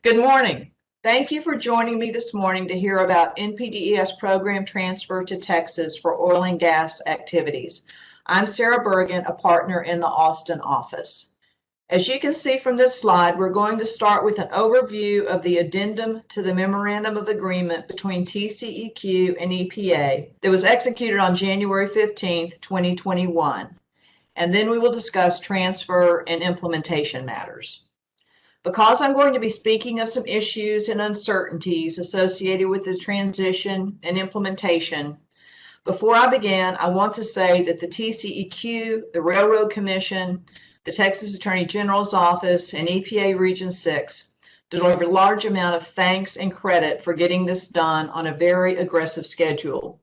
Good morning. Thank you for joining me this morning to hear about NPDES program transfer to Texas for oil and gas activities. I'm Sara Burgin, a partner in the Austin office. As you can see from this slide, we're going to start with an overview of the addendum to the Memorandum of Agreement between TCEQ and EPA that was executed on January 15, 2021. And then we will discuss transfer and implementation matters. Because I'm going to be speaking of some issues and uncertainties associated with the transition and implementation, before I begin, I want to say that the TCEQ, the Railroad Commission, the Texas Attorney General's Office, and EPA Region 6 deserve a large amount of thanks and credit for getting this done on a very aggressive schedule.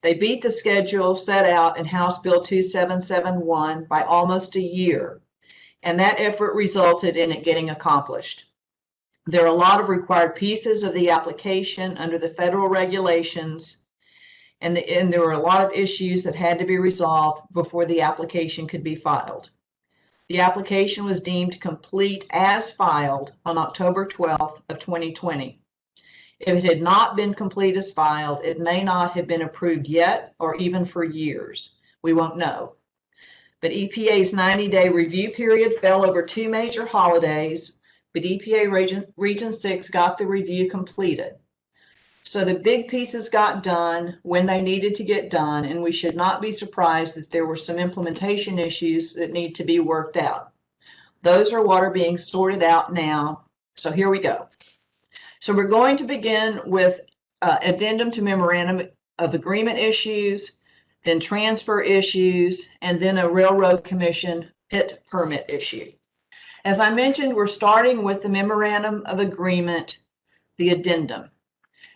They beat the schedule set out in House Bill 2771 by almost a year, and that effort resulted in it getting accomplished. There are a lot of required pieces of the application under the federal regulations, and there were a lot of issues that had to be resolved before the application could be filed. The application was deemed complete as filed on October 12th of 2020. If it had not been complete as filed, it may not have been approved yet or even for years. We won't know. But EPA's 90-day review period fell over two major holidays, but EPA Region 6 got the review completed. So the big pieces got done when they needed to get done, and we should not be surprised that there were some implementation issues that need to be worked out. Those are what are being sorted out now. So here we go. So we're going to begin with addendum to Memorandum of Agreement issues, then transfer issues, and then a Railroad Commission pit permit issue. As I mentioned, we're starting with the Memorandum of Agreement, the addendum.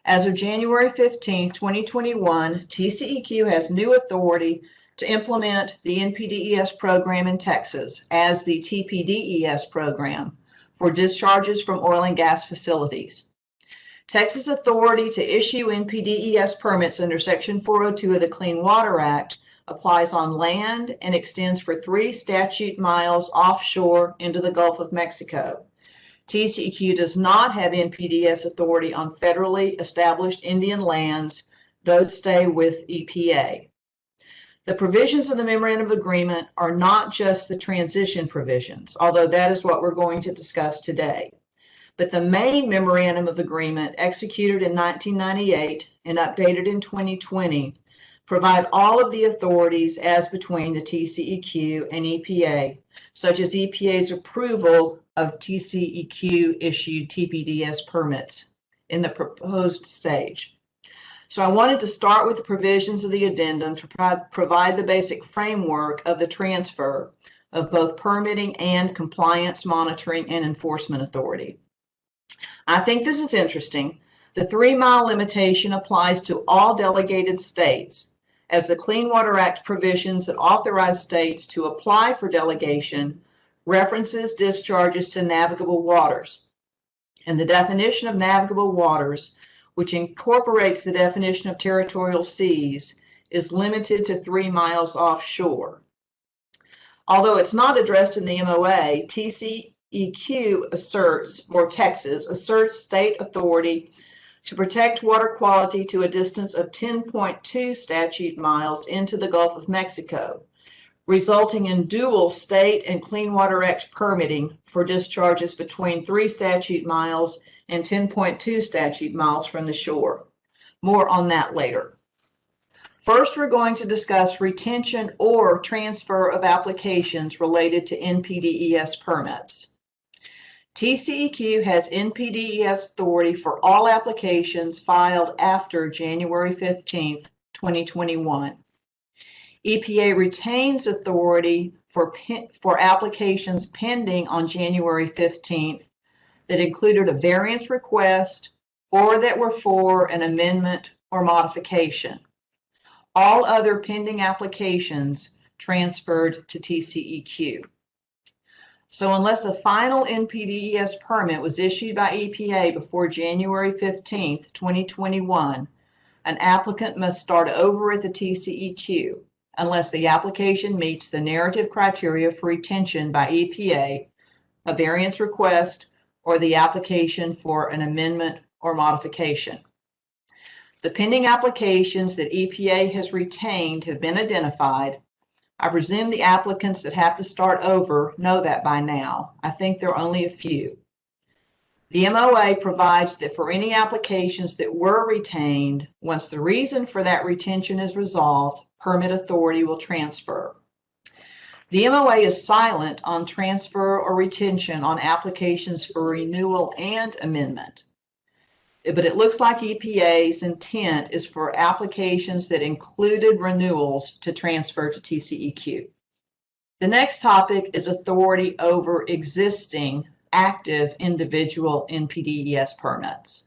As of January 15, 2021, TCEQ has new authority to implement the NPDES program in Texas as the TPDES program for discharges from oil and gas facilities. Texas authority to issue NPDES permits under Section 402 of the Clean Water Act applies on land and extends for 3 statute miles offshore into the Gulf of Mexico. TCEQ does not have NPDES authority on federally established Indian lands. Those stay with EPA. The provisions of the Memorandum of Agreement are not just the transition provisions, although that is what we're going to discuss today. But the main Memorandum of Agreement, executed in 1998 and updated in 2020, provide all of the authorities as between the TCEQ and EPA, such as EPA's approval of TCEQ-issued TPDES permits in the proposed stage. So I wanted to start with the provisions of the addendum to provide the basic framework of the transfer of both permitting and compliance monitoring and enforcement authority. I think this is interesting. The 3-mile limitation applies to all delegated states, as the Clean Water Act provisions that authorize states to apply for delegation references discharges to navigable waters. And the definition of navigable waters, which incorporates the definition of territorial seas, is limited to 3 miles offshore. Although it's not addressed in the MOA, TCEQ asserts, or Texas asserts, state authority to protect water quality to a distance of 10.2 statute miles into the Gulf of Mexico, resulting in dual state and Clean Water Act permitting for discharges between 3 statute miles and 10.2 statute miles from the shore. More on that later. First, we're going to discuss retention or transfer of applications related to NPDES permits. TCEQ has NPDES authority for all applications filed after January 15, 2021. EPA retains authority for applications pending on January 15th that included a variance request or that were for an amendment or modification. All other pending applications transferred to TCEQ. So unless a final NPDES permit was issued by EPA before January 15, 2021, an applicant must start over at the TCEQ unless the application meets the narrative criteria for retention by EPA, a variance request, or the application for an amendment or modification. The pending applications that EPA has retained have been identified. I presume the applicants that have to start over know that by now. I think there are only a few. The MOA provides that for any applications that were retained, once the reason for that retention is resolved, permit authority will transfer. The MOA is silent on transfer or retention on applications for renewal and amendment. But it looks like EPA's intent is for applications that included renewals to transfer to TCEQ. The next topic is authority over existing active individual NPDES permits.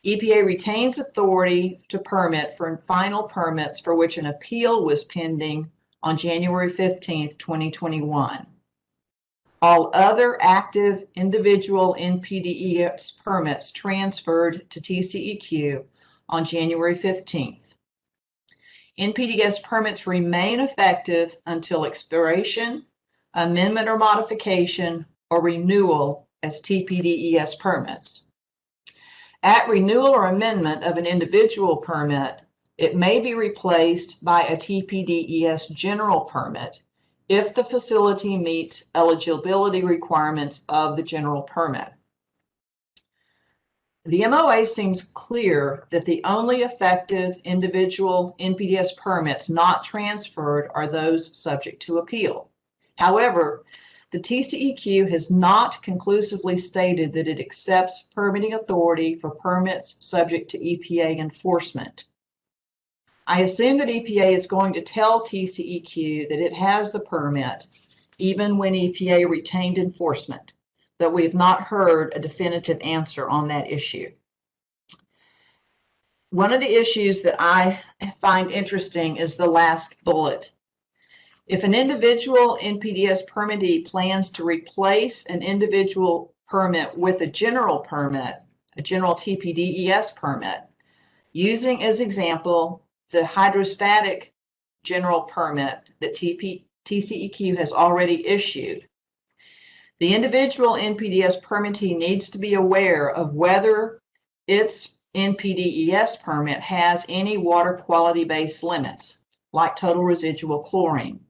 EPA retains authority to permit for final permits for which an appeal was pending on January 15th, 2021. All other active individual NPDES permits transferred to TCEQ on January 15th. NPDES permits remain effective until expiration, amendment or modification, or renewal as TPDES permits. At renewal or amendment of an individual permit, it may be replaced by a TPDES general permit if the facility meets eligibility requirements of the general permit. The MOA seems clear that the only effective individual NPDES permits not transferred are those subject to appeal. However, the TCEQ has not conclusively stated that it accepts permitting authority for permits subject to EPA enforcement. I assume that EPA is going to tell TCEQ that it has the permit even when EPA retained enforcement, but we have not heard a definitive answer on that issue. One of the issues that I find interesting is the last bullet. If an individual NPDES permittee plans to replace an individual permit with a general permit, a general TPDES permit, using as example the hydrostatic general permit that TCEQ has already issued, the individual NPDES permittee needs to be aware of whether its NPDES permit has any water quality-based limits, like total residual chlorine.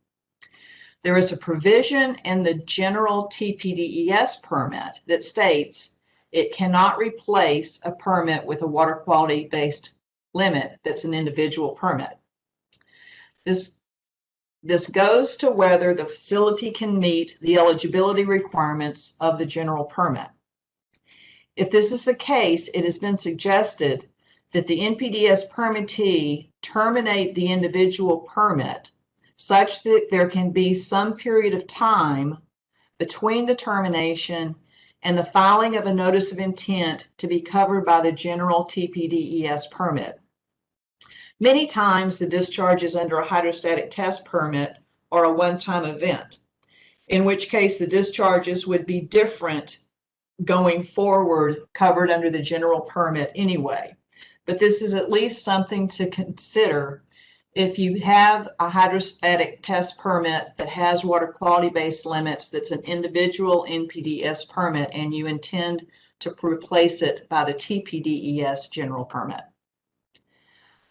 There is a provision in the general TPDES permit that states it cannot replace a permit with a water quality-based limit that's an individual permit. This goes to whether the facility can meet the eligibility requirements of the general permit. If this is the case, it has been suggested that the NPDES permittee terminate the individual permit such that there can be some period of time between the termination and the filing of a notice of intent to be covered by the general TPDES permit. Many times the discharges under a hydrostatic test permit are a one-time event, in which case the discharges would be different going forward, covered under the general permit anyway. But this is at least something to consider if you have a hydrostatic test permit that has water quality-based limits that's an individual NPDES permit and you intend to replace it by the TPDES general permit.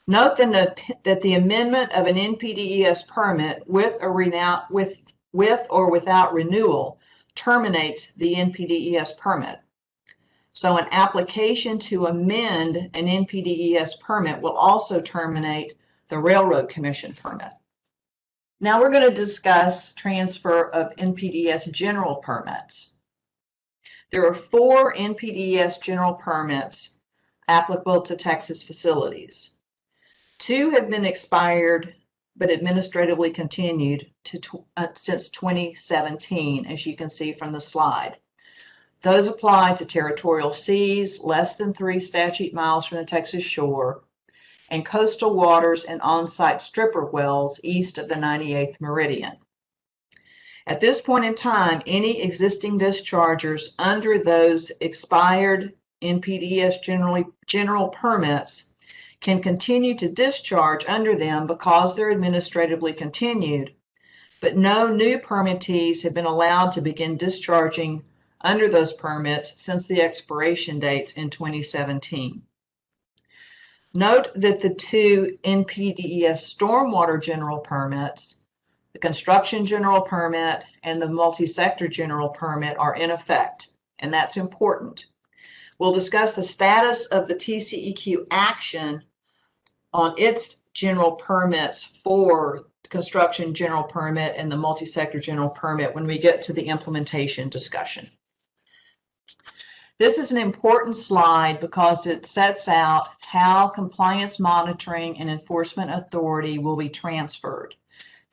Note that the amendment of an NPDES permit with or without renewal terminates the NPDES permit. So an application to amend an NPDES permit will also terminate the Railroad Commission permit. Now we're going to discuss transfer of NPDES general permits. There are 4 NPDES general permits applicable to Texas facilities. 2 have been expired but administratively continued since 2017, as you can see from the slide. Those apply to territorial seas less than 3 statute miles from the Texas shore and coastal waters and on-site stripper wells east of the 98th meridian. At this point in time, any existing dischargers under those expired NPDES general permits can continue to discharge under them because they're administratively continued, but no new permittees have been allowed to begin discharging under those permits since the expiration dates in 2017. Note that the two NPDES stormwater general permits, the construction general permit and the multi-sector general permit, are in effect, and that's important. We'll discuss the status of the TCEQ action on its general permits for the construction general permit and the multi-sector general permit when we get to the implementation discussion. This is an important slide because it sets out how compliance monitoring and enforcement authority will be transferred.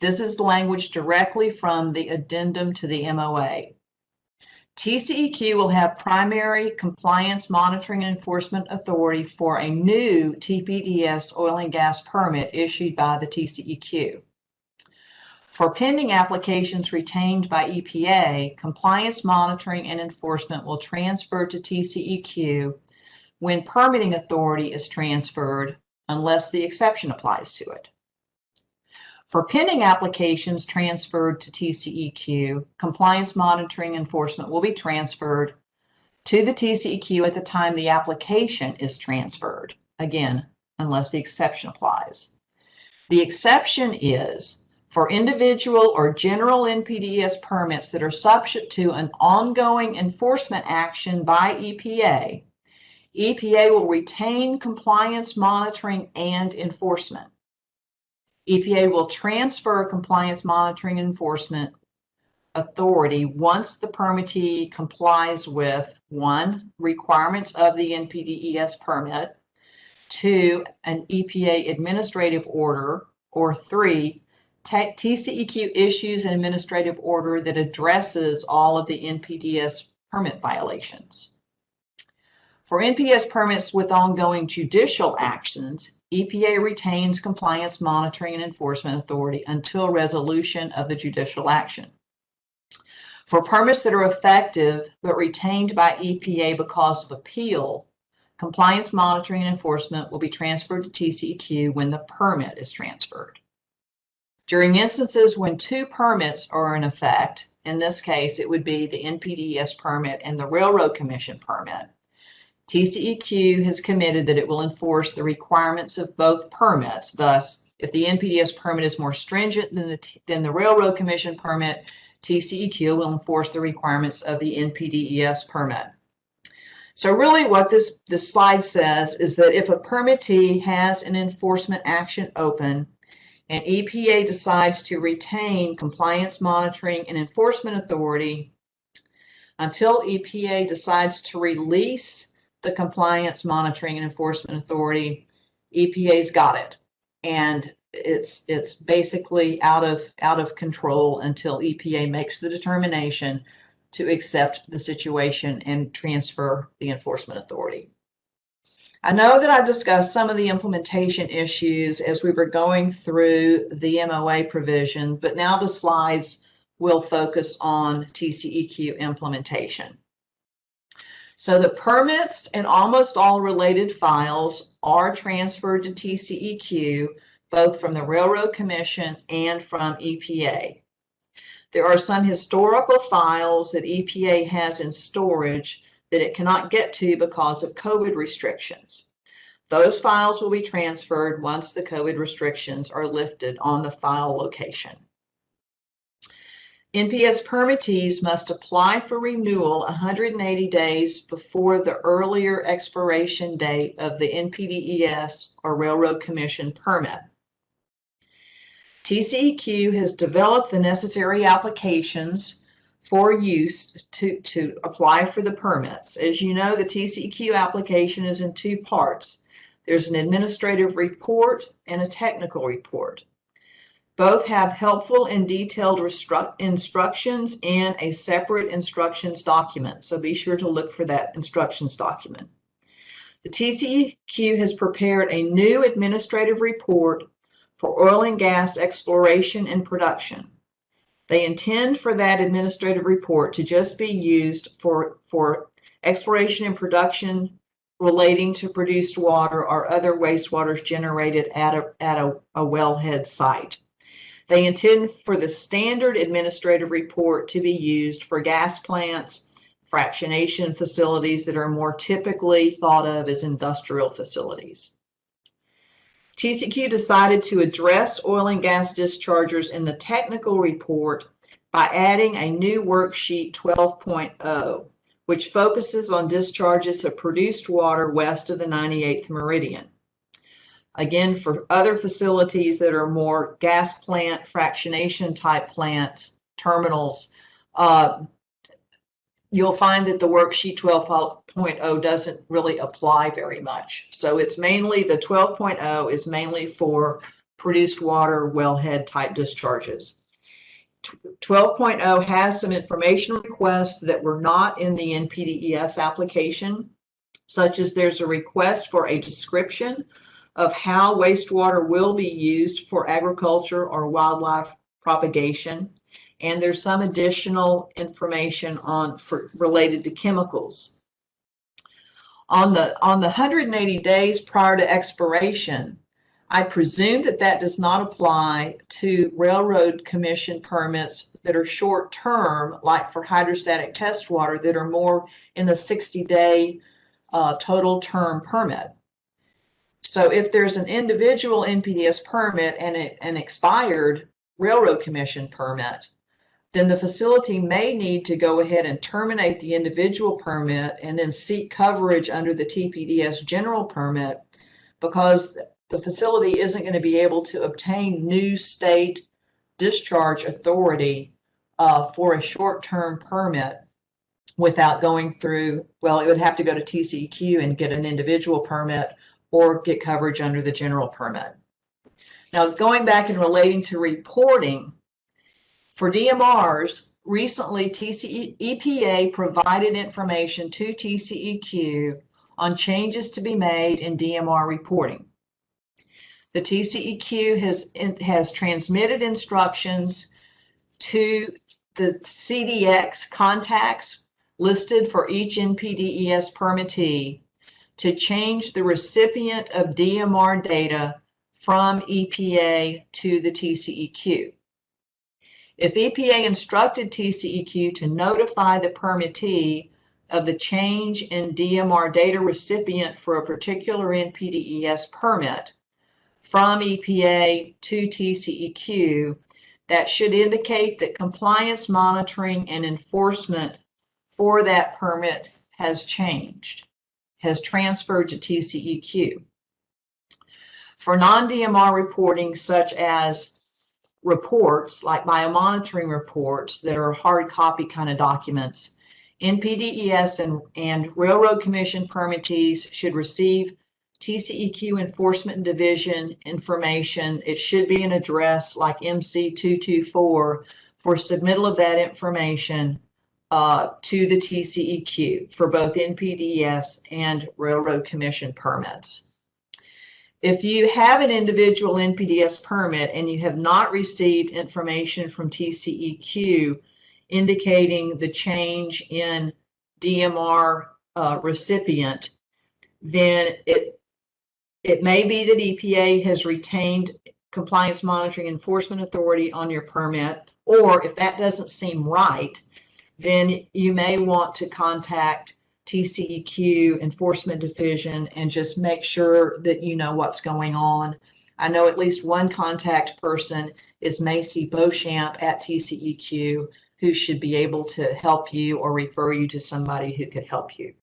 This is language directly from the addendum to the MOA. TCEQ will have primary compliance monitoring and enforcement authority for a new TPDES oil and gas permit issued by the TCEQ. For pending applications retained by EPA, compliance monitoring and enforcement will transfer to TCEQ when permitting authority is transferred, unless the exception applies to it. For pending applications transferred to TCEQ, compliance monitoring enforcement will be transferred to the TCEQ at the time the application is transferred, again, unless the exception applies. The exception is for individual or general NPDES permits that are subject to an ongoing enforcement action by EPA. EPA will retain compliance monitoring and enforcement. EPA will transfer compliance monitoring and enforcement authority once the permittee complies with 1, requirements of the NPDES permit, 2, an EPA administrative order, or 3, TCEQ issues an administrative order that addresses all of the NPDES permit violations. For NPDES permits with ongoing judicial actions, EPA retains compliance monitoring and enforcement authority until resolution of the judicial action. For permits that are effective but retained by EPA because of appeal, compliance monitoring and enforcement will be transferred to TCEQ when the permit is transferred. During instances when 2 permits are in effect, in this case it would be the NPDES permit and the Railroad Commission permit, TCEQ has committed that it will enforce the requirements of both permits. Thus, if the NPDES permit is more stringent than the Railroad Commission permit, TCEQ will enforce the requirements of the NPDES permit. So really what this slide says is that if a permittee has an enforcement action open and EPA decides to retain compliance monitoring and enforcement authority until EPA decides to release the compliance monitoring and enforcement authority, EPA's got it, and it's basically out of control until EPA makes the determination to accept the situation and transfer the enforcement authority. I know that I've discussed some of the implementation issues as we were going through the MOA provision, but now the slides will focus on TCEQ implementation. So the permits and almost all related files are transferred to TCEQ, both from the Railroad Commission and from EPA. There are some historical files that EPA has in storage that it cannot get to because of COVID restrictions. Those files will be transferred once the COVID restrictions are lifted on the file location. NPDES permittees must apply for renewal 180 days before the earlier expiration date of the NPDES or Railroad Commission permit. TCEQ has developed the necessary applications for use to apply for the permits. As you know, the TCEQ application is in 2 parts. There's an administrative report and a technical report. Both have helpful and detailed instructions and a separate instructions document, so be sure to look for that instructions document. The TCEQ has prepared a new administrative report for oil and gas exploration and production. They intend for that administrative report to just be used for exploration and production relating to produced water or other wastewaters generated at a wellhead site. They intend for the standard administrative report to be used for gas plants, fractionation facilities that are more typically thought of as industrial facilities. TCEQ decided to address oil and gas dischargers in the technical report by adding a new worksheet 12.0, which focuses on discharges of produced water west of the 98th meridian. Again, for other facilities that are more gas plant, fractionation type plant terminals, you'll find that the worksheet 12.0 doesn't really apply very much. So it's mainly, the 12.0 is mainly for produced water wellhead type discharges. 12.0 has some information requests that were not in the NPDES application, such as there's a request for a description of how wastewater will be used for agriculture or wildlife propagation. And there's some additional information related to chemicals. On the 180 days prior to expiration, I presume that does not apply to Railroad Commission permits that are short term, like for hydrostatic test water, that are more in the 60-day total term permit. So if there's an individual NPDES permit and an expired Railroad Commission permit, then the facility may need to go ahead and terminate the individual permit and then seek coverage under the TPDES general permit, because the facility isn't going to be able to obtain new state discharge authority for a short-term permit without going through, well, it would have to go to TCEQ and get an individual permit or get coverage under the general permit. Now, going back and relating to reporting, for DMRs, recently EPA provided information to TCEQ on changes to be made in DMR reporting. The TCEQ has transmitted instructions to the CDX contacts listed for each NPDES permittee to change the recipient of DMR data from EPA to the TCEQ. If EPA instructed TCEQ to notify the permittee of the change in DMR data recipient for a particular NPDES permit from EPA to TCEQ, that should indicate that compliance monitoring and enforcement for that permit has changed, has transferred to TCEQ. For non-DMR reporting, such as reports like biomonitoring reports that are hard copy kind of documents, NPDES and Railroad Commission permittees should receive TCEQ Enforcement Division information. It should be an address like MC224 for submittal of that information to the TCEQ for both NPDES and Railroad Commission permits. If you have an individual NPDES permit and you have not received information from TCEQ indicating the change in DMR recipient, then it may be that EPA has retained compliance monitoring enforcement authority on your permit, or if that doesn't seem right, then you may want to contact TCEQ Enforcement Division and just make sure that you know what's going on. I know at least one contact person is Macy Beauchamp at TCEQ, who should be able to help you or refer you to somebody who could help you.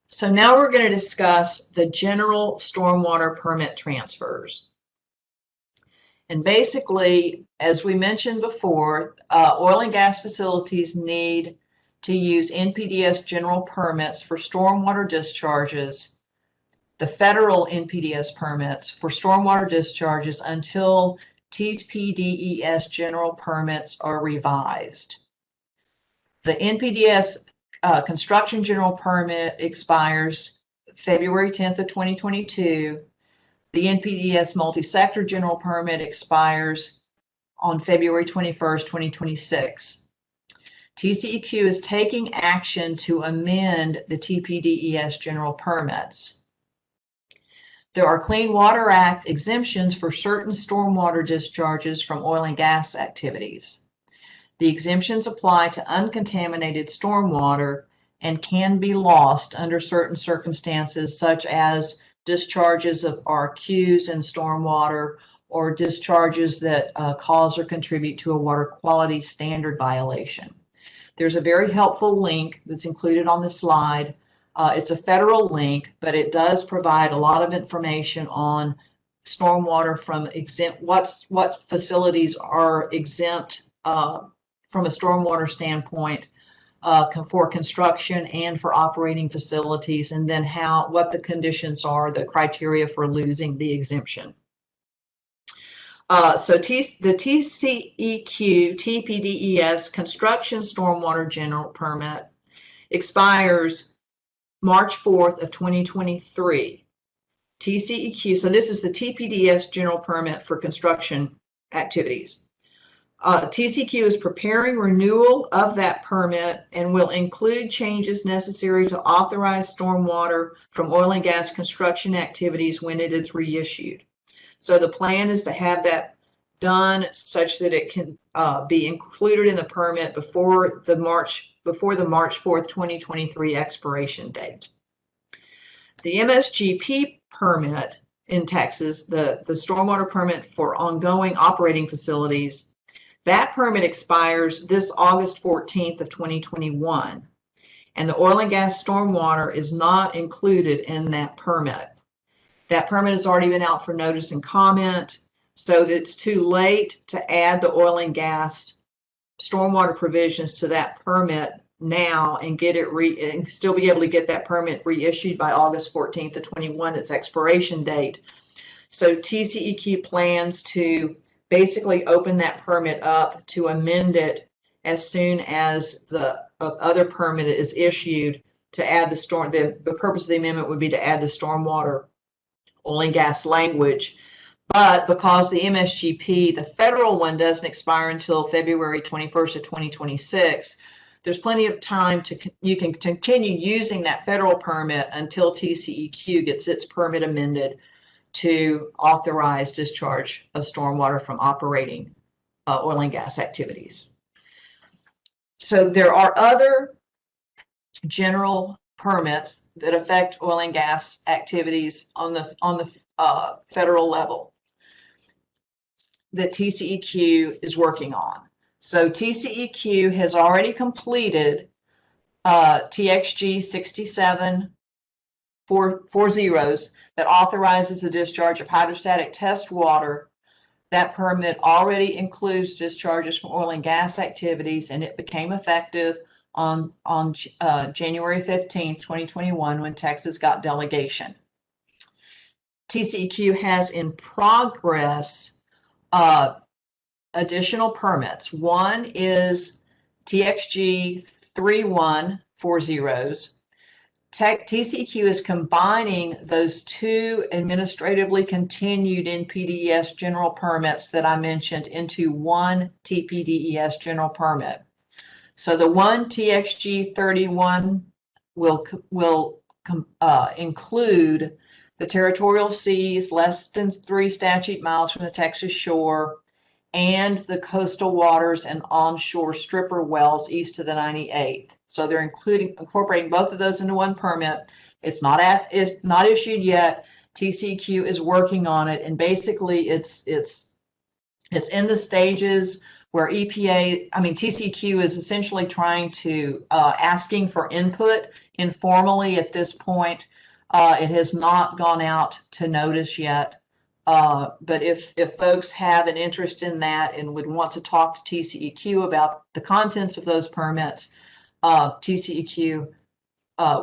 So now we're going to discuss the general stormwater permit transfers. And basically, as we mentioned before, oil and gas facilities need to use NPDES general permits for stormwater discharges, the federal NPDES permits for stormwater discharges until TPDES general permits are revised. The NPDES construction general permit expires February 10th of 2022. The NPDES multi-sector general permit expires on February 21st, 2026. TCEQ is taking action to amend the TPDES general permits. There are Clean Water Act exemptions for certain stormwater discharges from oil and gas activities. The exemptions apply to uncontaminated stormwater and can be lost under certain circumstances, such as discharges of RQs in stormwater or discharges that cause or contribute to a water quality standard violation. There's a very helpful link that's included on the slide. It's a federal link, but it does provide a lot of information on stormwater from what facilities are exempt from a stormwater standpoint for construction and for operating facilities, and then what the conditions are, the criteria for losing the exemption. So the TCEQ TPDES construction stormwater general permit expires March 4th of 2023. TCEQ, so this is the TPDES general permit for construction activities. TCEQ is preparing renewal of that permit and will include changes necessary to authorize stormwater from oil and gas construction activities when it is reissued. So the plan is to have that done such that it can be included in the permit before the March 4th, 2023 expiration date. The MSGP permit in Texas, the stormwater permit for ongoing operating facilities, that permit expires this August 14th of 2021, and the oil and gas stormwater is not included in that permit. That permit has already been out for notice and comment, so that it's too late to add the oil and gas stormwater provisions to that permit now and get it and still be able to get that permit reissued by August 14th of 21, its expiration date. So TCEQ plans to basically open that permit up to amend it as soon as the other permit is issued to add the purpose of the amendment would be to add the stormwater oil and gas language. But because the MSGP, the federal one, doesn't expire until February 21st of 2026, there's plenty of time you can continue using that federal permit until TCEQ gets its permit amended to authorize discharge of stormwater from operating oil and gas activities. So there are other general permits that affect oil and gas activities on the federal level that TCEQ is working on. So TCEQ has already completed TXG 6740 that authorizes the discharge of hydrostatic test water. That permit already includes discharges from oil and gas activities, and it became effective on January 15th, 2021, when Texas got delegation. TCEQ has in progress additional permits. One is TXG 3140. TCEQ is combining those two administratively continued NPDES general permits that I mentioned into one TPDES general permit. So the one TXG 31 will include the territorial seas less than 3 statute miles from the Texas shore and the coastal waters and onshore stripper wells east of the 98th. So they're incorporating both of those into one permit. It's not issued yet. TCEQ is working on it, and basically it's in the stages where TCEQ is essentially trying to asking for input informally at this point. It has not gone out to notice yet. But if folks have an interest in that and would want to talk to TCEQ about the contents of those permits, TCEQ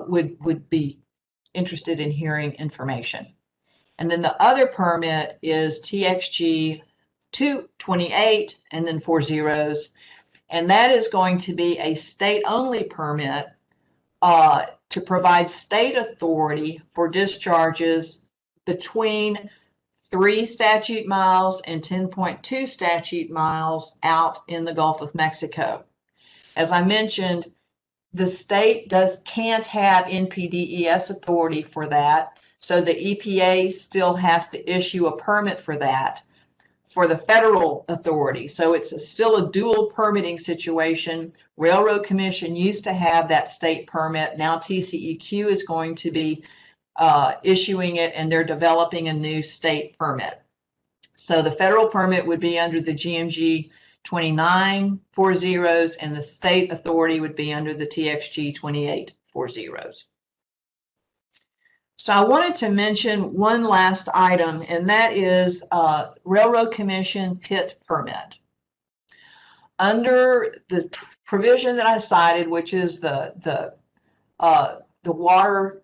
would be interested in hearing information. And then the other permit is TXG 228 and then 40, and that is going to be a state-only permit to provide state authority for discharges between 3 statute miles and 10.2 statute miles out in the Gulf of Mexico. As I mentioned, the state can't have NPDES authority for that, so the EPA still has to issue a permit for that. for the federal authority. So it's still a dual permitting situation. Railroad Commission used to have that state permit. Now TCEQ is going to be issuing it, and they're developing a new state permit. So the federal permit would be under the GMG 2940s, and the state authority would be under the TXG 2840s. So I wanted to mention one last item, and that is Railroad Commission pit permit. Under the provision that I cited, which is the water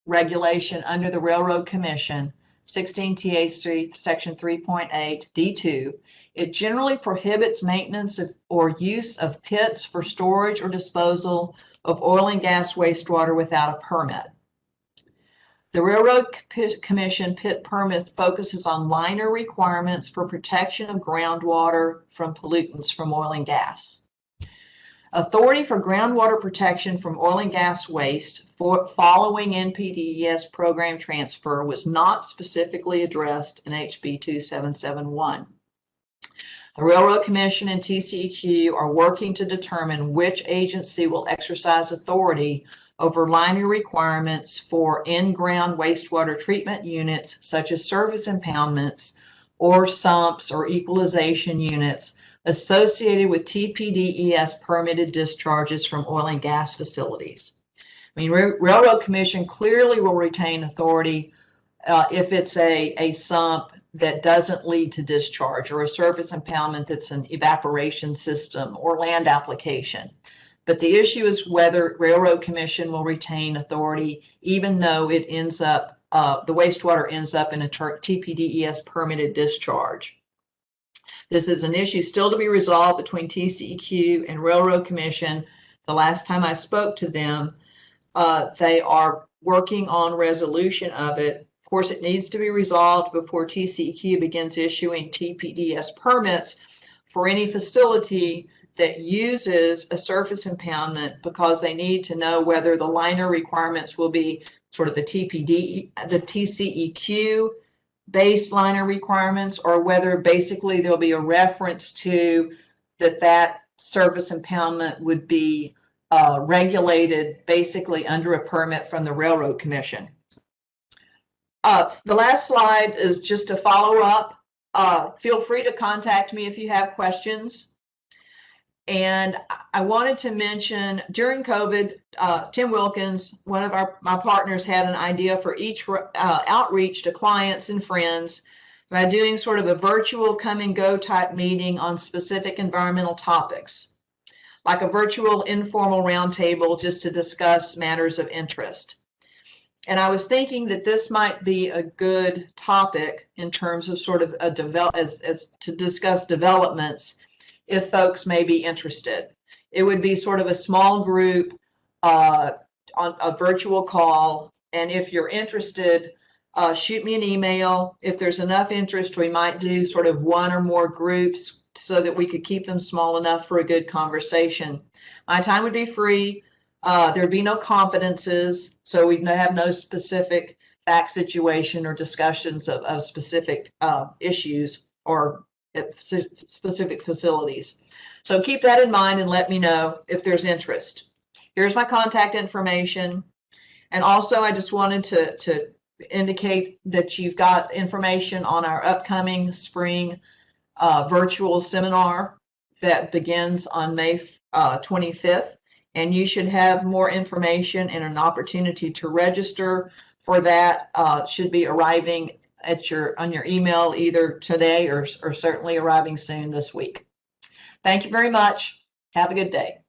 regulation under the Railroad Commission, 16 TA section 3.8 D2, it generally prohibits maintenance or use of pits for storage or disposal of oil and gas wastewater without a permit. The Railroad Commission pit permit focuses on liner requirements for protection of groundwater from pollutants from oil and gas. Authority for groundwater protection from oil and gas waste following NPDES program transfer was not specifically addressed in HB 2771. The Railroad Commission and TCEQ are working to determine which agency will exercise authority over liner requirements for in-ground wastewater treatment units such as surface impoundments or sumps or equalization units associated with TPDES permitted discharges from oil and gas facilities. I mean, Railroad Commission clearly will retain authority if it's a sump that doesn't lead to discharge, or a surface impoundment that's an evaporation system or land application. But the issue is whether Railroad Commission will retain authority, even though it ends up, the wastewater ends up in a TPDES permitted discharge. This is an issue still to be resolved between TCEQ and Railroad Commission. The last time I spoke to them, they are working on resolution of it. Of course, it needs to be resolved before TCEQ begins issuing TPDES permits for any facility that uses a surface impoundment, because they need to know whether the liner requirements will be sort of the TCEQ based liner requirements, or whether basically there'll be a reference to that surface impoundment would be regulated basically under a permit from the Railroad Commission. The last slide is just to follow up. Feel free to contact me if you have questions. And I wanted to mention, during COVID, Tim Wilkins, one of my partners, had an idea for each outreach to clients and friends by doing sort of a virtual come and go type meeting on specific environmental topics, like a virtual informal roundtable just to discuss matters of interest. And I was thinking that this might be a good topic in terms of sort of as to discuss developments, if folks may be interested. It would be sort of a small group on a virtual call. And if you're interested, shoot me an email. If there's enough interest, we might do sort of one or more groups so that we could keep them small enough for a good conversation. My time would be free. There'd be no confidences, so we'd have no specific fact situation or discussions of specific issues or specific facilities. So keep that in mind and let me know if there's interest. Here's my contact information. And also I just wanted to indicate that you've got information on our upcoming spring virtual seminar that begins on May 25th. And you should have more information and an opportunity to register for that. Should be arriving on your email either today or certainly arriving soon this week. Thank you very much. Have a good day.